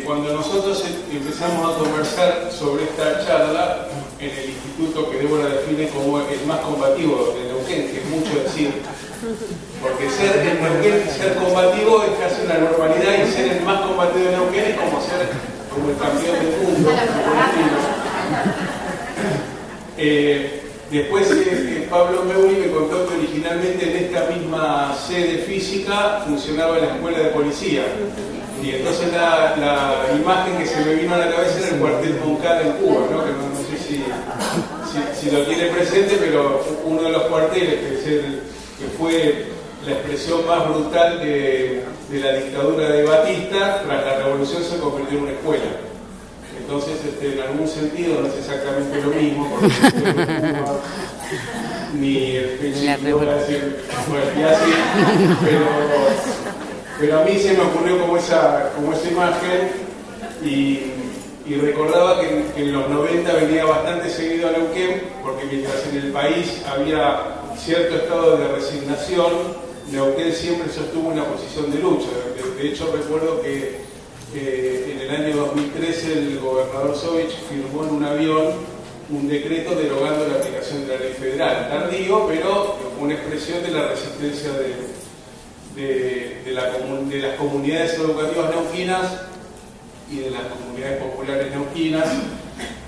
Cuando nosotros empezamos a conversar sobre esta charla en el instituto que Débora define como el más combativo de Neuquén, que es mucho decir, porque ser en Neuquén, ser combativo es casi una normalidad, y ser el más combativo de Neuquén es como ser como el campeón del mundo. Después Pablo Meuli me contó que originalmente en esta misma sede física funcionaba la escuela de policía. Y entonces la imagen que se me vino a la cabeza era el cuartel Moncada en Cuba, ¿no? Que no sé si lo tiene presente, pero uno de los cuarteles que fue la expresión más brutal de la dictadura de Batista, tras la revolución se convirtió en una escuela. Entonces, en algún sentido no es exactamente lo mismo, porque Cuba, ni el pecho, voy a decir, pero a mí se me ocurrió como esa imagen, y recordaba que en los 90 venía bastante seguido a Neuquén, porque mientras en el país había cierto estado de resignación, Neuquén siempre sostuvo una posición de lucha. De hecho, recuerdo que en el año 2013 el gobernador Sovich firmó en un avión un decreto derogando la aplicación de la ley federal, tardío, pero una expresión de la resistencia de las comunidades educativas neuquinas y de las comunidades populares neuquinas.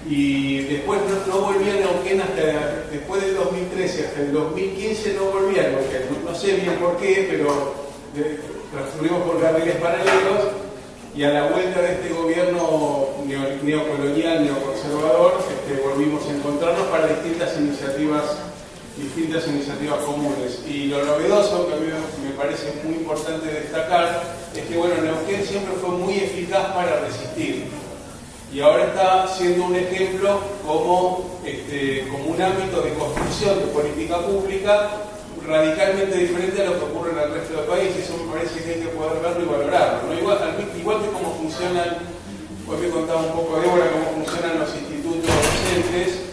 Y después no volví a Neuquén hasta después del 2013, hasta el 2015 no volví a Neuquén. No sé bien por qué, pero transcurrimos por carriles paralelos, y a la vuelta de este gobierno neocolonial, neoconservador, volvimos a encontrarnos para distintas iniciativas comunes. Y lo novedoso, que a mí me parece muy importante destacar, es que Neuquén siempre fue muy eficaz para resistir, y ahora está siendo un ejemplo como un ámbito de construcción de política pública radicalmente diferente a lo que ocurre en el resto del país. Eso me parece que hay que poder verlo y valorarlo, ¿no? Igual que cómo funcionan, hoy me contaba un poco Débora cómo funcionan los institutos docentes,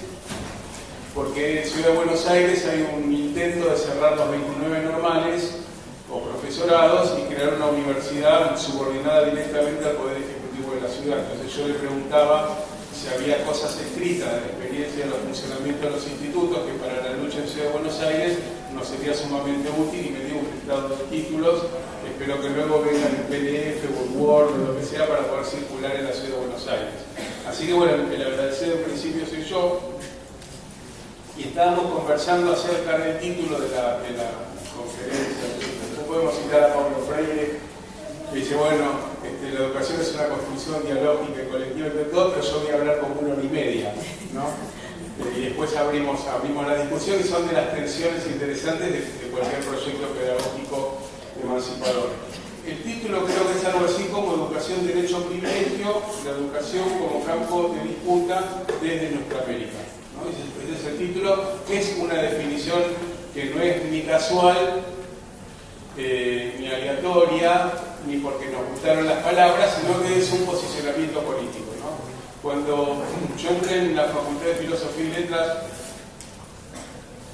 porque en Ciudad de Buenos Aires hay un intento de cerrar los 29 normales o profesorados y crear una universidad subordinada directamente al Poder Ejecutivo de la ciudad. Entonces yo le preguntaba si había cosas escritas de la experiencia de los funcionamientos de los institutos que para la lucha en Ciudad de Buenos Aires nos sería sumamente útil, y me dio un listado de títulos. Espero que luego vengan en PDF o Word o lo que sea para poder circular en la Ciudad de Buenos Aires. Así que el agradecido en principio soy yo, y estábamos conversando acerca del título de la conferencia. Después podemos citar a Paulo Freire, que dice, la educación es una construcción dialógica y colectiva entre todos, pero yo voy a hablar como 1 hora y media, ¿no? Y después abrimos la discusión, y son de las tensiones interesantes de cualquier proyecto pedagógico emancipador. El título creo que es algo así como Educación, Derecho, Privilegio, la educación como campo de disputa desde nuestra América, ¿no? Ese es el título, que es una definición que no es ni casual, ni aleatoria, ni porque nos gustaron las palabras, sino que es un posicionamiento político, ¿no? Cuando yo entré en la Facultad de Filosofía y Letras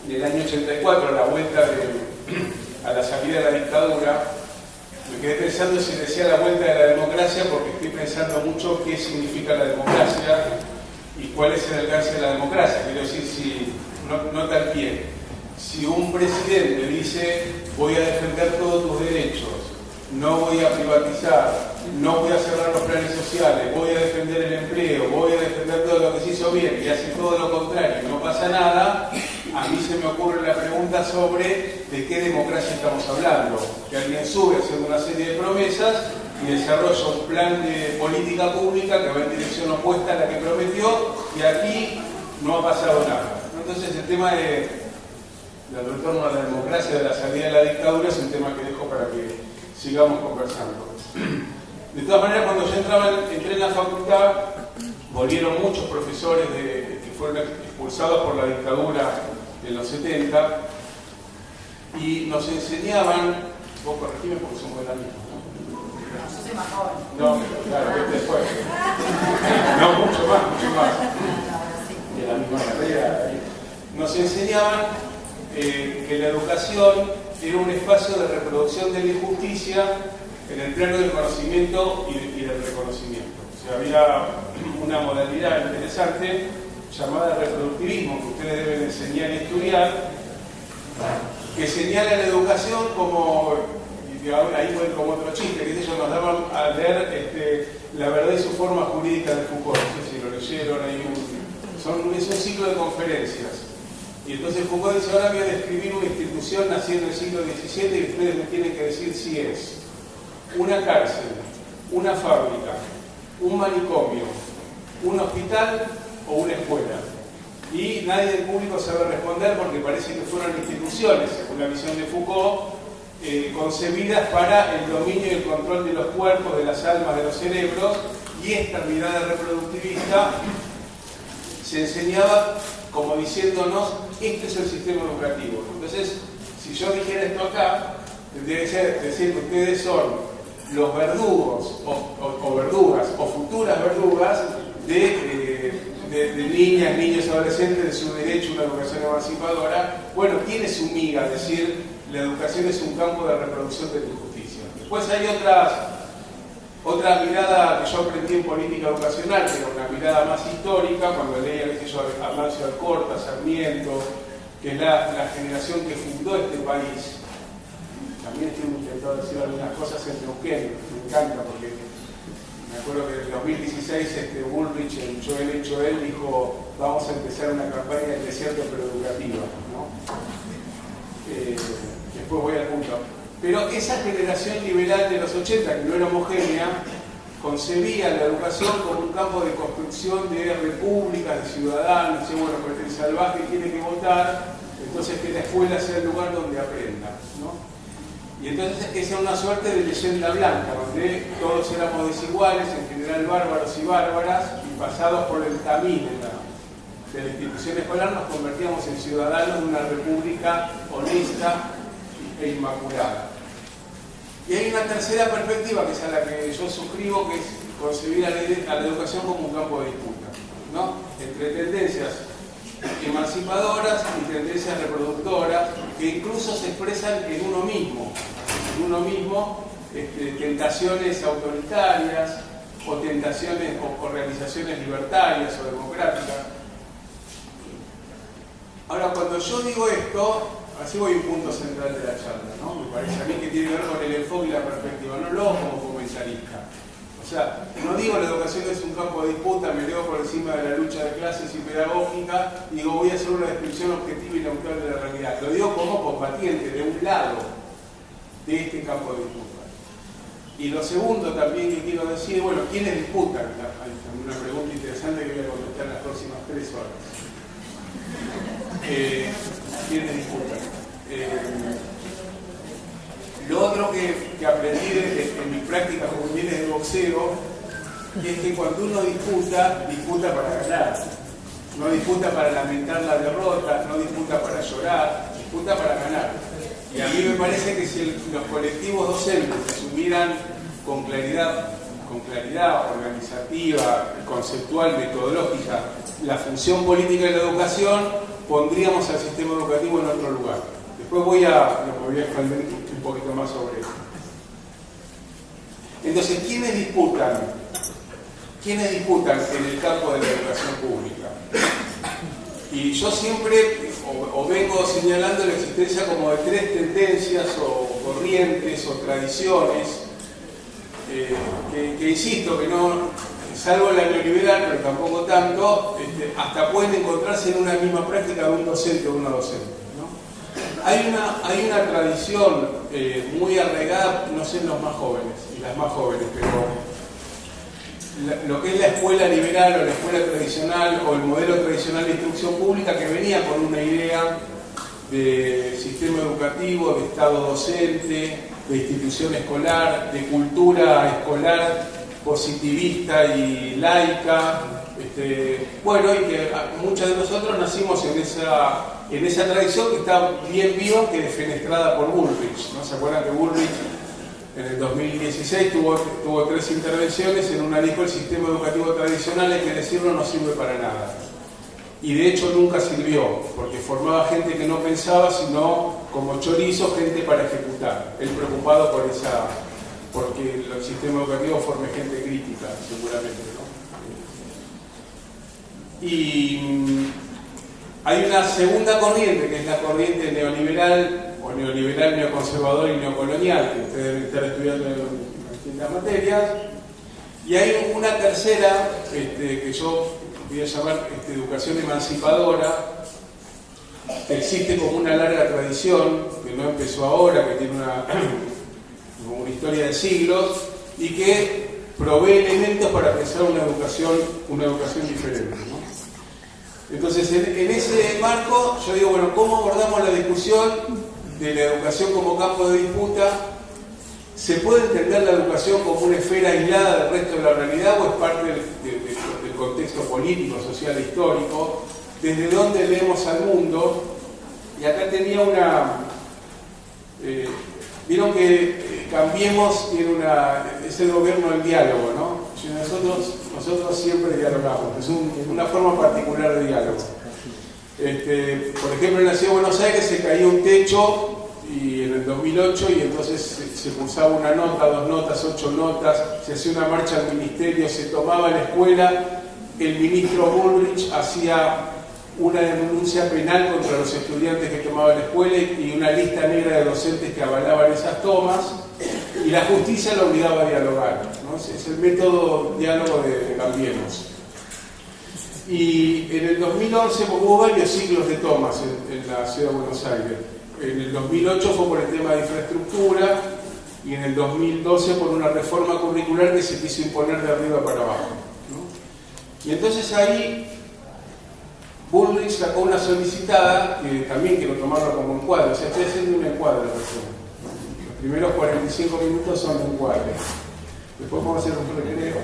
en el año 84, a la vuelta a la salida de la dictadura, me quedé pensando si decía la vuelta de la democracia, porque estoy pensando mucho qué significa la democracia y cuál es el alcance de la democracia. Quiero decir, si no tal pie. Si un presidente dice, voy a defender todos tus derechos, no voy a privatizar, no voy a cerrar los planes sociales, voy a defender el empleo, voy a defender todo lo que se hizo bien, y hace todo lo contrario y no pasa nada, a mí se me ocurre la pregunta sobre de qué democracia estamos hablando. Que alguien sube haciendo una serie de promesas y desarrolla un plan de política pública que va en dirección opuesta a la que prometió, y aquí no ha pasado nada. Entonces el tema del retorno a la democracia, de la salida de la dictadura, es un tema que dejo para que sigamos conversando. De todas maneras, cuando yo entré en la facultad, volvieron muchos profesores que fueron expulsados por la dictadura en los 70, y nos enseñaban, vos corregime porque son buenas mismas, ¿no? Yo soy más joven. No, claro, después. No, mucho más. De la misma carrera. Nos enseñaban que la educación era un espacio de reproducción de la injusticia en el plano del conocimiento y del reconocimiento. O sea, había una modalidad interesante llamada reproductivismo, que ustedes deben enseñar y estudiar, que señala la educación como, y ahí fue como otro chiste, que ellos nos daban a leer La verdad y su forma jurídica de Foucault, no sé si lo leyeron, es un ciclo de conferencias. Y entonces Foucault dice, ahora voy a describir una institución nacida en el siglo XVII y ustedes me tienen que decir si es una cárcel, una fábrica, un manicomio, un hospital o una escuela. Y nadie del público sabe responder porque parece que fueron instituciones, según la visión de Foucault, concebidas para el dominio y el control de los cuerpos, de las almas, de los cerebros, y esta mirada reproductivista se enseñaba como diciéndonos, este es el sistema educativo. Entonces, si yo dijera esto acá, tendría que decir que ustedes son los verdugos o verdugas o futuras verdugas de niñas, niños, adolescentes, de su derecho a una educación emancipadora. Bueno, tiene su miga, decir, la educación es un campo de reproducción de la injusticia. Después hay otra mirada que yo aprendí en política educacional, que era una mirada más histórica, cuando leía a Marcio Alcorta, Sarmiento, que es la generación que fundó este país. También estoy intentando decir algunas cosas en Neuquén, me encanta, porque me acuerdo que en el 2016 Bullrich en Joel dijo, vamos a empezar una campaña del desierto pero educativa, ¿no? Después voy al punto. Pero esa generación liberal de los 80, que no era homogénea, concebía la educación como un campo de construcción de repúblicas, de ciudadanos. Decía, bueno, pues el salvaje tiene que votar, entonces que la escuela sea el lugar donde aprenda, ¿no? Y entonces esa es una suerte de leyenda blanca, donde todos éramos desiguales, en general bárbaros y bárbaras, y pasados por el camino de la institución escolar nos convertíamos en ciudadanos de una república honesta e inmaculada. Y hay una tercera perspectiva, que es a la que yo suscribo, que es concebir a la educación como un campo de disputa, ¿no? Entre tendencias emancipadoras y tendencias reproductoras, que incluso se expresan en uno mismo, tentaciones autoritarias, o tentaciones o realizaciones libertarias o democráticas. Ahora, cuando yo digo esto, así voy a un punto central de la charla, ¿no? Me parece a mí que tiene que ver con el enfoque y la perspectiva, no lo hago como comentarista. O sea, no digo la educación es un campo de disputa, me leo por encima de la lucha de clases y pedagógica, y digo voy a hacer una descripción objetiva y neutral de la realidad. Lo digo como combatiente de un lado de este campo de disputa. Y lo segundo también que quiero decir, bueno, ¿quiénes disputan? Hay una pregunta interesante que voy a contestar en las próximas 3 horas. ¿Quiénes disputan? Lo otro que aprendí en mis prácticas juveniles de boxeo es que cuando uno disputa para ganar. No disputa para lamentar la derrota, no disputa para llorar, disputa para ganar. Y a mí me parece que si los colectivos docentes asumieran con claridad organizativa, conceptual, metodológica, la función política de la educación, pondríamos al sistema educativo en otro lugar. Después voy a expandir un poquito más sobre eso. Entonces, ¿quiénes disputan en el campo de la educación pública? Y yo siempre o vengo señalando la existencia como de 3 tendencias o corrientes o tradiciones que insisto, que no, salvo la neoliberal, pero tampoco tanto, hasta pueden encontrarse en una misma práctica de un docente o una docente, ¿no? Hay una tradición muy arraigada, no sé en los más jóvenes y las más jóvenes, pero lo que es la escuela liberal o la escuela tradicional o el modelo tradicional de instrucción pública, que venía con una idea de sistema educativo, de estado docente, de institución escolar, de cultura escolar positivista y laica, bueno, y que muchos de nosotros nacimos en esa tradición que está bien viva, que defenestrada por Bullrich, ¿no? ¿Se acuerdan que Bullrich en el 2016 tuvo 3 intervenciones? En una dijo: el sistema educativo tradicional, hay que decirlo, no sirve para nada. Y de hecho nunca sirvió, porque formaba gente que no pensaba, sino como chorizo, gente para ejecutar. Él preocupado porque el sistema educativo forme gente crítica, seguramente, ¿no? Y hay una segunda corriente, que es la corriente neoliberal, o neoliberal, neoconservador y neocolonial, que ustedes deben estar estudiando en distintas materias. Y hay una tercera, que yo voy a llamar educación emancipadora. Existe como una larga tradición, que no empezó ahora, que tiene una historia de siglos, y que provee elementos para pensar una educación diferente, ¿no? Entonces, en ese marco, yo digo, bueno, ¿cómo abordamos la discusión de la educación como campo de disputa? ¿Se puede entender la educación como una esfera aislada del resto de la realidad o es parte del contexto político, social e histórico? ¿Desde dónde leemos al mundo? Y acá tenía vieron que Cambiemos es el gobierno del diálogo, ¿no? Nosotros siempre dialogamos, es una forma particular de diálogo. Por ejemplo, en la Ciudad de Buenos Aires se caía un techo y en el 2008 y entonces se cursaba una nota, 2 notas, 8 notas, se hacía una marcha al ministerio, se tomaba la escuela, el ministro Bullrich hacía una denuncia penal contra los estudiantes que tomaban la escuela y una lista negra de docentes que avalaban esas tomas, y la justicia lo obligaba a dialogar, ¿no? Es el método diálogo de Cambiemos. Y en el 2011 hubo varios ciclos de tomas en la Ciudad de Buenos Aires. En el 2008 fue por el tema de infraestructura y en el 2012 por una reforma curricular que se quiso imponer de arriba para abajo, ¿no? Y entonces ahí Bullrich sacó una solicitada que también quiero tomarla como encuadre, o sea, estoy haciendo un encuadre recién. Los primeros 45 minutos son de encuadre, después vamos a hacer un recreo.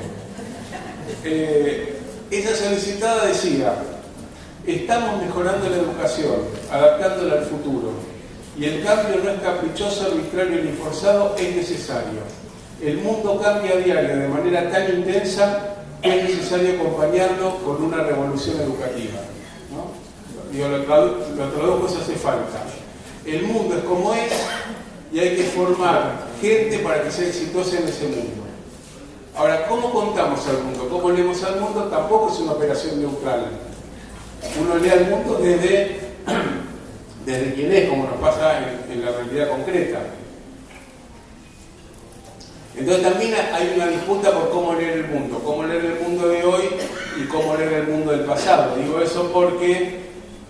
Esa solicitada decía: estamos mejorando la educación, adaptándola al futuro, y el cambio no es caprichoso, arbitrario ni forzado, es necesario. El mundo cambia a diario de manera tan intensa que es necesario acompañarlo con una revolución educativa, ¿no? Digo, lo traduzco, eso hace falta. El mundo es como es y hay que formar gente para que sea exitosa en ese mundo. Ahora, ¿cómo contamos al mundo? ¿Cómo leemos al mundo? Tampoco es una operación neutral. Uno lee al mundo desde quién es, como nos pasa en la realidad concreta. Entonces también hay una disputa por cómo leer el mundo de hoy y cómo leer el mundo del pasado. Digo eso porque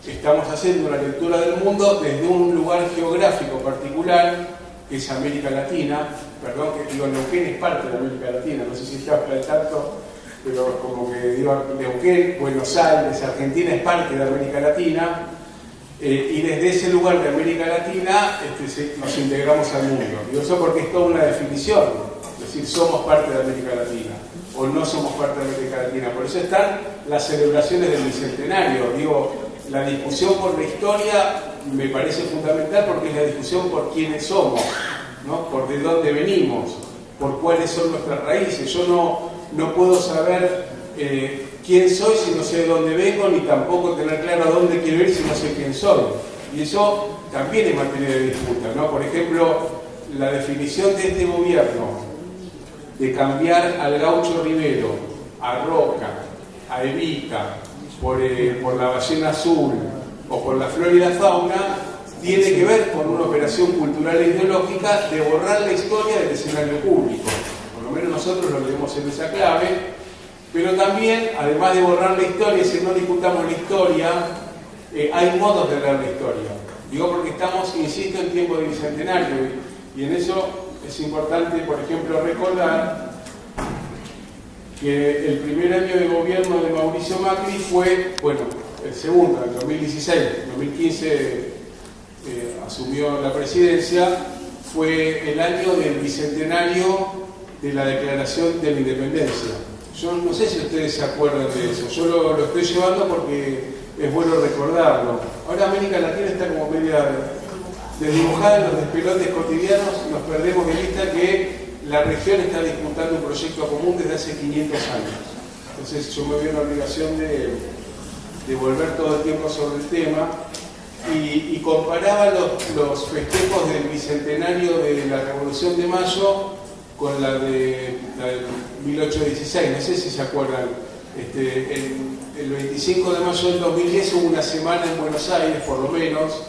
estamos haciendo una lectura del mundo desde un lugar geográfico particular, que es América Latina. Perdón, que digo, Neuquén es parte de América Latina, no sé si está al tanto, pero como que digo, Neuquén, Buenos Aires, Argentina es parte de América Latina, y desde ese lugar de América Latina nos integramos al mundo. Digo eso porque es toda una definición, es decir, somos parte de América Latina, o no somos parte de América Latina. Por eso están las celebraciones del Bicentenario. Digo, la discusión por la historia me parece fundamental porque es la discusión por quiénes somos, ¿no? Por de dónde venimos, por cuáles son nuestras raíces. Yo no puedo saber quién soy si no sé de dónde vengo, ni tampoco tener claro a dónde quiero ir si no sé quién soy. Y eso también es materia de disputa, ¿no? Por ejemplo, la definición de este gobierno de cambiar al Gaucho Rivero, a Roca, a Evita, por la ballena azul o por la flora y la fauna, tiene que ver con una operación cultural e ideológica de borrar la historia del escenario público. Por lo menos nosotros lo leemos en esa clave, pero también, además de borrar la historia, si no discutamos la historia, hay modos de leer la historia. Digo porque estamos, insisto, en tiempo de bicentenario, y en eso es importante, por ejemplo, recordar que el primer año de gobierno de Mauricio Macri fue, bueno, el segundo, en 2016, 2015 asumió la presidencia, fue el año del bicentenario de la Declaración de la Independencia. Yo no sé si ustedes se acuerdan de eso, yo lo estoy llevando porque es bueno recordarlo. Ahora América Latina está como media desdibujada en los despelotes cotidianos, nos perdemos de vista que la región está disputando un proyecto común desde hace 500 años. Entonces yo me veo en la obligación de volver todo el tiempo sobre el tema y comparaba los festejos del bicentenario de la Revolución de Mayo con la de 1816, no sé si se acuerdan. El 25 de mayo del 2010 hubo una semana en Buenos Aires, por lo menos,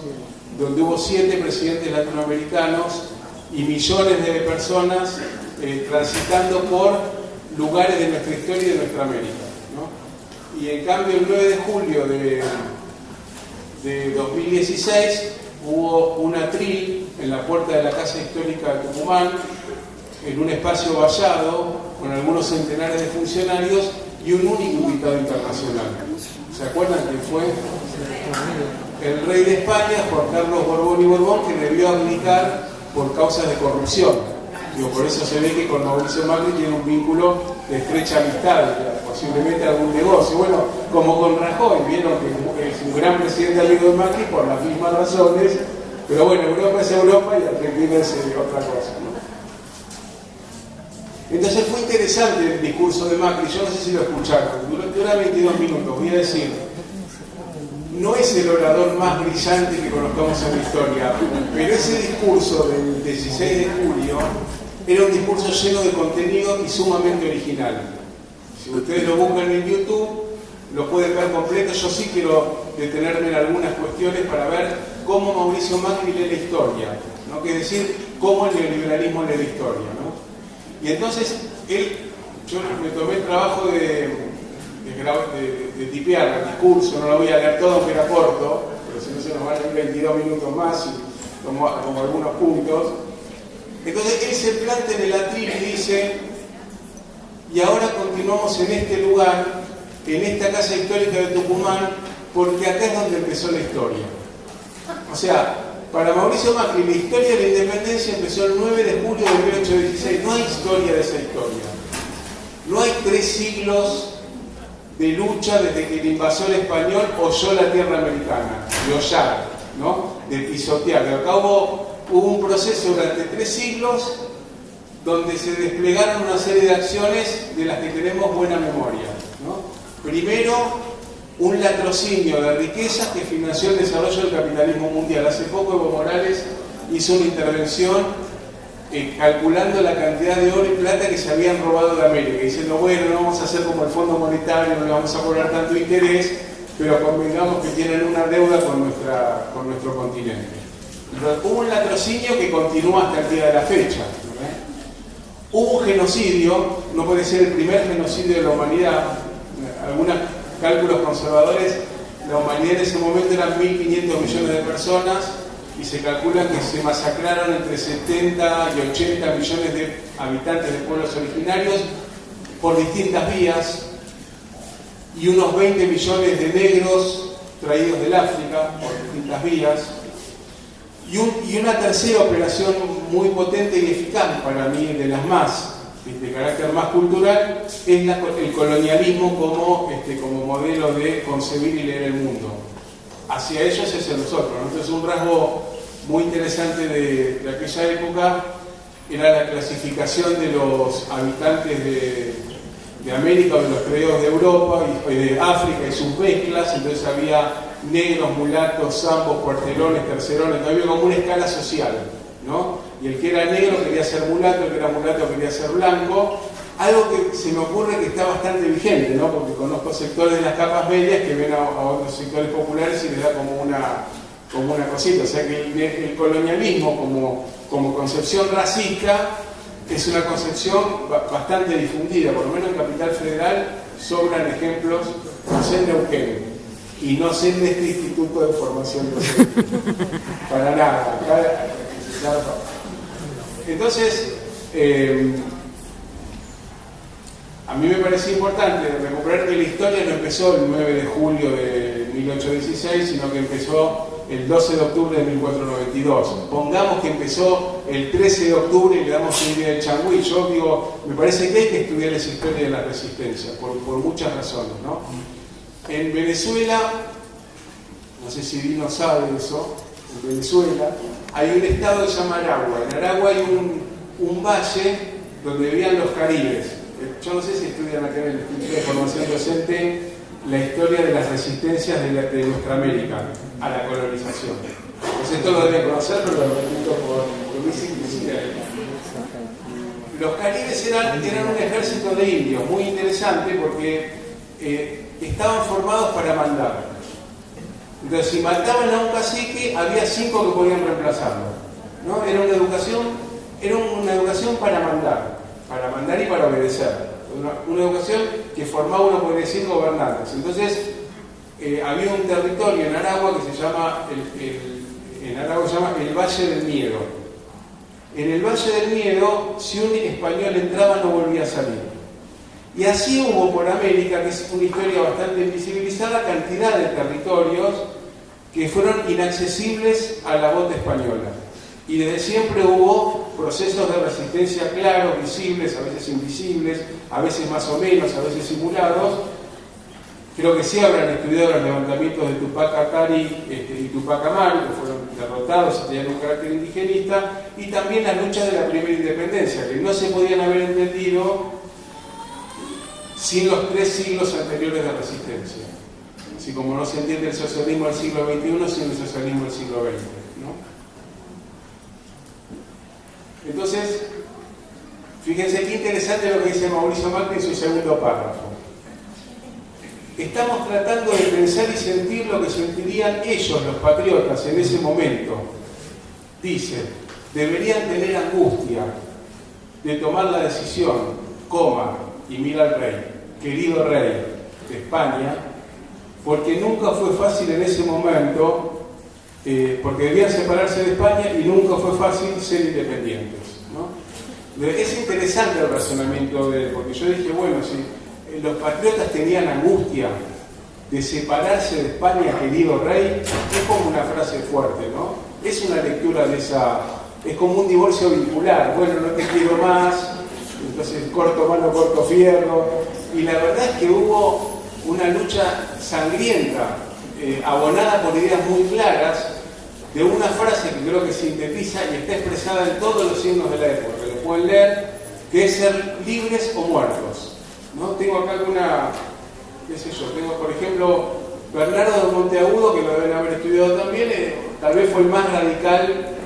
donde hubo 7 presidentes latinoamericanos y millones de personas transitando por lugares de nuestra historia y de nuestra América, ¿no? Y en cambio el 9 de julio de 2016 hubo un atril en la puerta de la Casa Histórica de Tucumán, en un espacio vallado, con algunos centenares de funcionarios y un único invitado internacional. ¿Se acuerdan quién fue? El rey de España, Juan Carlos Borbón y Borbón, que debió abdicar por causas de corrupción. Digo, por eso se ve que con Mauricio Macri tiene un vínculo de estrecha amistad, posiblemente algún negocio. Bueno, como con Rajoy, vieron que es un gran presidente amigo de Macri por las mismas razones, pero bueno, Europa es Europa y Argentina es otra cosa, ¿no? Entonces fue interesante el discurso de Macri, yo no sé si lo escucharon, dura 22 minutos, voy a decir, no es el orador más brillante que conozcamos en la historia, pero ese discurso del 16 de julio era un discurso lleno de contenido y sumamente original. Si ustedes lo buscan en YouTube, lo pueden ver completo. Yo sí quiero detenerme en algunas cuestiones para ver cómo Mauricio Macri lee la historia, ¿no? Que es decir, cómo el neoliberalismo lee la historia, ¿no? Y entonces, yo me tomé el trabajo de tipear el discurso, no lo voy a leer todo aunque era corto, pero si no se nos van a ir 22 minutos más y tomo algunos puntos. Entonces él se planta en el atril y dice, y ahora continuamos en este lugar, en esta casa histórica de Tucumán, porque acá es donde empezó la historia. O sea, para Mauricio Macri, la historia de la independencia empezó el 9 de julio de 1816. No hay historia de esa historia. No hay 3 siglos de lucha desde que el invasor español holló la tierra americana, de hollar, ¿no? De pisotear. Acá hubo un proceso durante 3 siglos donde se desplegaron una serie de acciones de las que tenemos buena memoria, ¿no? Primero, un latrocinio de riquezas que financió el desarrollo del capitalismo mundial. Hace poco Evo Morales hizo una intervención calculando la cantidad de oro y plata que se habían robado de América, diciendo, bueno, no vamos a hacer como el Fondo Monetario, no le vamos a cobrar tanto interés, pero convengamos que tienen una deuda con nuestro continente. Entonces, hubo un latrocinio que continúa hasta el día de la fecha, ¿no? Hubo un genocidio, no puede ser el primer genocidio de la humanidad. Algunos cálculos conservadores, la humanidad en ese momento eran 1.500 millones de personas y se calcula que se masacraron entre 70 y 80 millones de habitantes de pueblos originarios por distintas vías y unos 20 millones de negros traídos del África por distintas vías. Y una tercera operación muy potente y eficaz para mí, de las más de carácter más cultural, es el colonialismo como modelo de concebir y leer el mundo. Hacia ellos es el nosotros, ¿no? Entonces un rasgo muy interesante de aquella época era la clasificación de los habitantes de América o de los creados de Europa y de África y sus mezclas. Entonces había negros, mulatos, zambos, cuartelones, tercerones, había como una escala social, ¿no? Y el que era negro quería ser mulato, el que era mulato quería ser blanco. Algo que se me ocurre que está bastante vigente, ¿no? Porque conozco sectores de las capas medias que ven a otros sectores populares y les da como una cosita. O sea que el colonialismo como concepción racista es una concepción bastante difundida. Por lo menos en Capital Federal sobran ejemplos, no sé en Neuquén, y no sé en este Instituto de Formación Docente. Para nada. Entonces, a mí me parece importante recuperar que la historia no empezó el 9 de julio de 1816, sino que empezó el 12 de octubre de 1492. Pongamos que empezó el 13 de octubre y le damos un día del changüí. Yo digo, me parece que hay que estudiar esa historia de la resistencia, por muchas razones, ¿no? En Venezuela, no sé si Dino sabe eso, en Venezuela hay un estado que se llama Aragua. En Aragua hay un valle donde vivían los caribes. Yo no sé si estudian acá en el Instituto de Formación Docente la historia de las resistencias de nuestra América a la colonización. Entonces esto lo deben conocer, pero lo repito por mi simplicidad. Los caribes eran un ejército de indios, muy interesante porque estaban formados para mandar. Entonces, si mataban a un cacique, había 5 que podían reemplazarlo, ¿no? Era una educación para mandar y para obedecer. Una educación que formaba, uno podría decir, gobernantes. Entonces, había un territorio en Aragua que se llama el Valle del Miedo. En el Valle del Miedo, si un español entraba, no volvía a salir. Y así hubo por América, que es una historia bastante invisibilizada, cantidad de territorios que fueron inaccesibles a la bota española. Y desde siempre hubo procesos de resistencia claros, visibles, a veces invisibles, a veces más o menos, a veces simulados. Creo que sí habrán estudiado los levantamientos de Tupac Katari y Tupac Amaru, que fueron derrotados y tenían un carácter indigenista, y también las luchas de la primera independencia, que no se podían haber entendido sin los 3 siglos anteriores de resistencia. Así como no se entiende el socialismo del siglo XXI sin el socialismo del siglo XX, ¿no? Entonces, fíjense qué interesante lo que dice Mauricio Macri en su segundo párrafo. Estamos tratando de pensar y sentir lo que sentirían ellos, los patriotas, en ese momento. Dice, deberían tener angustia de tomar la decisión, y mira al rey, querido rey de España, porque nunca fue fácil en ese momento, porque debían separarse de España y nunca fue fácil ser independientes, ¿no? Es interesante el razonamiento de él, porque yo dije, bueno, si los patriotas tenían angustia de separarse de España, querido rey, es como una frase fuerte, ¿no? Es una lectura de esa, es como un divorcio vincular, bueno, no te quiero más, entonces corto mano, corto fierro, y la verdad es que hubo una lucha sangrienta, abonada por ideas muy claras, de una frase que creo que sintetiza y está expresada en todos los signos de la época, que lo pueden leer, que es ser libres o muertos, ¿no? Tengo acá alguna, qué sé yo, tengo por ejemplo Bernardo de Monteagudo, que lo deben haber estudiado también, tal vez fue el más radical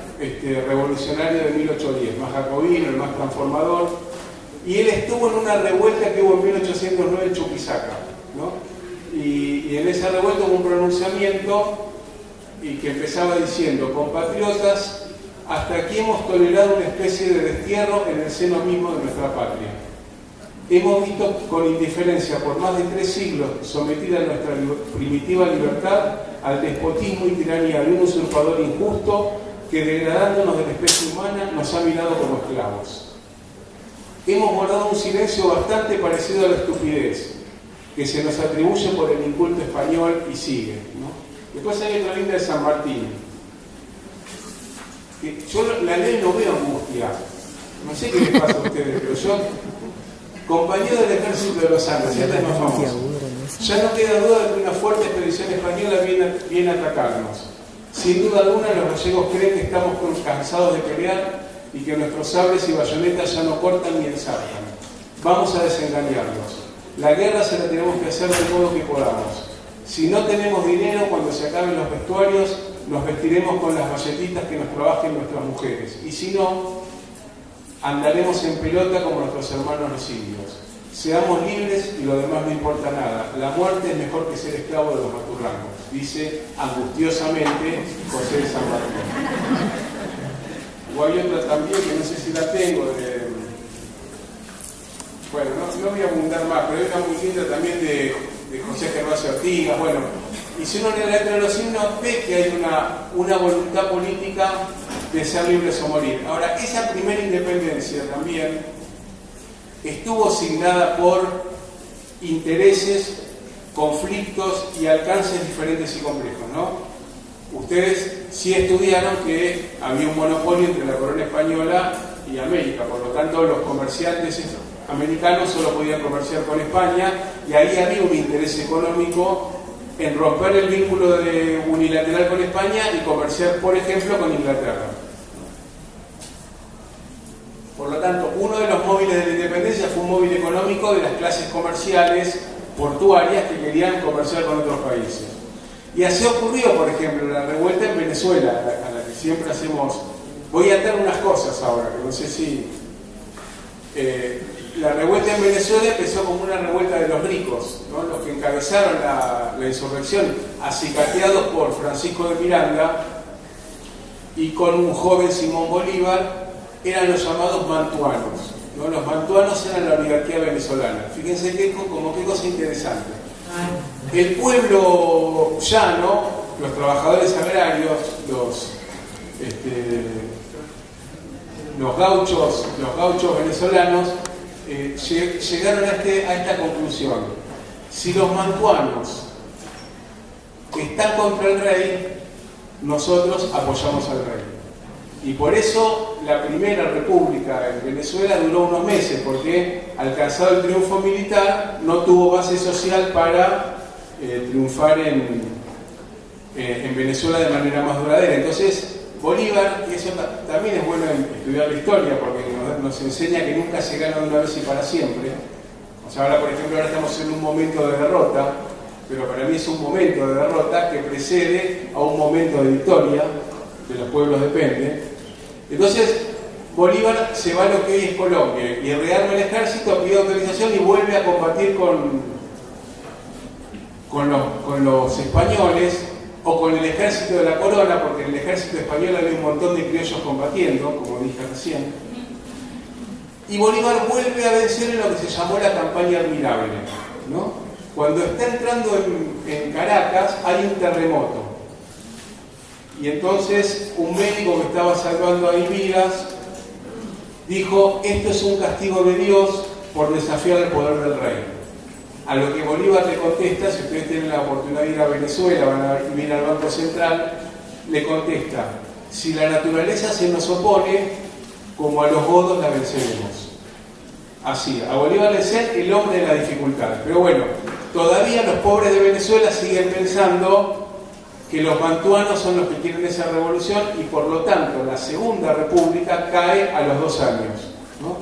revolucionario de 1810, más jacobino, el más transformador, y él estuvo en una revuelta que hubo en 1809 en Chuquisaca, ¿no? Y en esa revuelta hubo un pronunciamiento y que empezaba diciendo: compatriotas, hasta aquí hemos tolerado una especie de destierro en el seno mismo de nuestra patria. Hemos visto con indiferencia por más de 3 siglos sometida nuestra primitiva libertad al despotismo y tiranía de un usurpador injusto que, degradándonos de la especie humana, nos ha mirado como esclavos. Hemos guardado un silencio bastante parecido a la estupidez que se nos atribuye por el inculto español, y sigue, ¿no? Después hay otra linda de San Martín, que yo la ley no veo angustia, no sé qué les pasa a ustedes, pero yo, compañero del ejército de los Andes, este es más famoso, ya no queda duda de que una fuerte expedición española viene a atacarnos. Sin duda alguna los gallegos creen que estamos cansados de pelear y que nuestros sables y bayonetas ya no cortan ni ensartan. Vamos a desengañarlos. La guerra se la tenemos que hacer del modo que podamos. Si no tenemos dinero, cuando se acaben los vestuarios, nos vestiremos con las bayetitas que nos trabajen nuestras mujeres. Y si no, andaremos en pelota como nuestros hermanos los indios. Seamos libres y lo demás no importa nada. La muerte es mejor que ser esclavo de los maturrangos, dice angustiosamente José de San Martín. O hay otra también que no sé si la tengo, bueno, no voy a abundar más, pero hay una muy linda también de José Gervasio Artigas. Bueno, y si uno lee la letra de los himnos, ve que hay una voluntad política de ser libres o morir. Ahora, esa primera independencia también estuvo signada por intereses, conflictos y alcances diferentes y complejos, ¿no? Ustedes sí estudiaron que había un monopolio entre la corona española y América, por lo tanto los comerciantes americanos solo podían comerciar con España, y ahí había un interés económico en romper el vínculo unilateral con España y comerciar, por ejemplo, con Inglaterra. Por lo tanto, uno de los móviles de la independencia fue un móvil económico de las clases comerciales portuarias que querían comerciar con otros países. Y así ocurrió, por ejemplo, la revuelta en Venezuela, a la que siempre hacemos... Voy a atar unas cosas ahora, que no sé si... La revuelta en Venezuela empezó como una revuelta de los ricos, ¿no? Los que encabezaron la insurrección, acicateados por Francisco de Miranda y con un joven Simón Bolívar, eran los llamados mantuanos, ¿no? Los mantuanos eran la oligarquía venezolana. Fíjense qué cosa interesante. El pueblo llano, los trabajadores agrarios, los gauchos venezolanos, llegaron a esta conclusión: si los mantuanos están contra el rey, nosotros apoyamos al rey. Y por eso la primera república en Venezuela duró unos meses, porque alcanzado el triunfo militar no tuvo base social para triunfar en Venezuela de manera más duradera. Entonces Bolívar, y eso también es bueno estudiar la historia, porque nos enseña que nunca se gana de una vez y para siempre. O sea, ahora por ejemplo estamos en un momento de derrota, pero para mí es un momento de derrota que precede a un momento de victoria. De los pueblos depende. Entonces Bolívar se va a lo que hoy es Colombia y rearma el ejército, pide autorización y vuelve a combatir con los españoles, o con el ejército de la corona, porque en el ejército español había un montón de criollos combatiendo, como dije recién. Y Bolívar vuelve a vencer en lo que se llamó la campaña admirable, ¿no? Cuando está entrando en Caracas hay un terremoto. Y entonces un médico que estaba salvando ahí vidas dijo: esto es un castigo de Dios por desafiar el poder del rey. A lo que Bolívar le contesta, si ustedes tienen la oportunidad de ir a Venezuela, van a ir al Banco Central, le contesta: si la naturaleza se nos opone, como a los godos la venceremos. Así, a Bolívar le decían el hombre de la dificultad. Pero bueno, todavía los pobres de Venezuela siguen pensando que los mantuanos son los que quieren esa revolución, y por lo tanto la Segunda República cae a los 2 años, ¿no?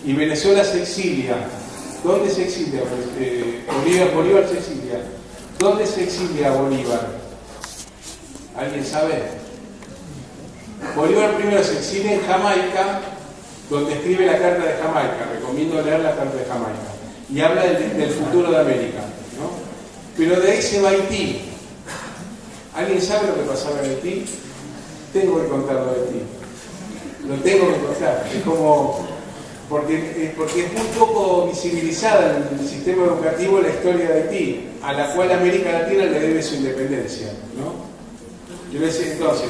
Y Venezuela se exilia. ¿Dónde se exilia? Bolívar se exilia. ¿Dónde se exilia Bolívar? ¿Alguien sabe? Bolívar primero se exilia en Jamaica, donde escribe la Carta de Jamaica. Recomiendo leer la Carta de Jamaica. Y habla del futuro de América, ¿no? Pero de ahí se va a Haití. ¿Alguien sabe lo que pasaba en Haití? Tengo que contarlo de Haití. Lo tengo que contar. Es como... Porque es muy poco visibilizada en el sistema educativo la historia de Haití, a la cual América Latina le debe su independencia, ¿no? Yo les decía entonces,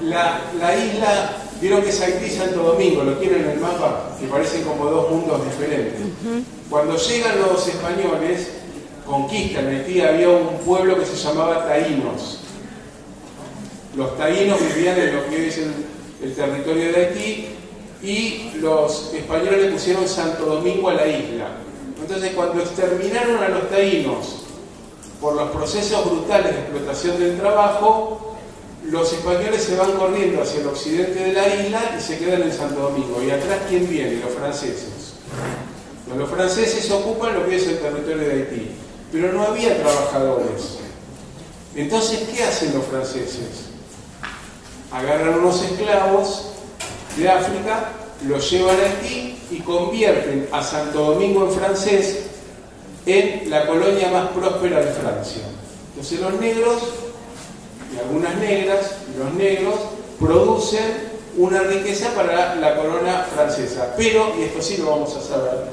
la isla, vieron que es Haití y Santo Domingo, lo tienen en el mapa, que parecen como 2 mundos diferentes. Cuando llegan los españoles, conquistan Haití, había un pueblo que se llamaba taínos. Los taínos vivían en lo que hoy es el territorio de Haití, y los españoles le pusieron Santo Domingo a la isla. Entonces, cuando exterminaron a los taínos por los procesos brutales de explotación del trabajo, los españoles se van corriendo hacia el occidente de la isla y se quedan en Santo Domingo. ¿Y atrás quién viene? Los franceses. Los franceses ocupan lo que es el territorio de Haití, pero no había trabajadores. Entonces, ¿qué hacen los franceses? Agarran unos esclavos de África, los llevan a Haití y convierten a Santo Domingo en francés en la colonia más próspera de Francia. Entonces los negros y algunas negras, los negros, producen una riqueza para la corona francesa. Pero, y esto sí lo vamos a saber,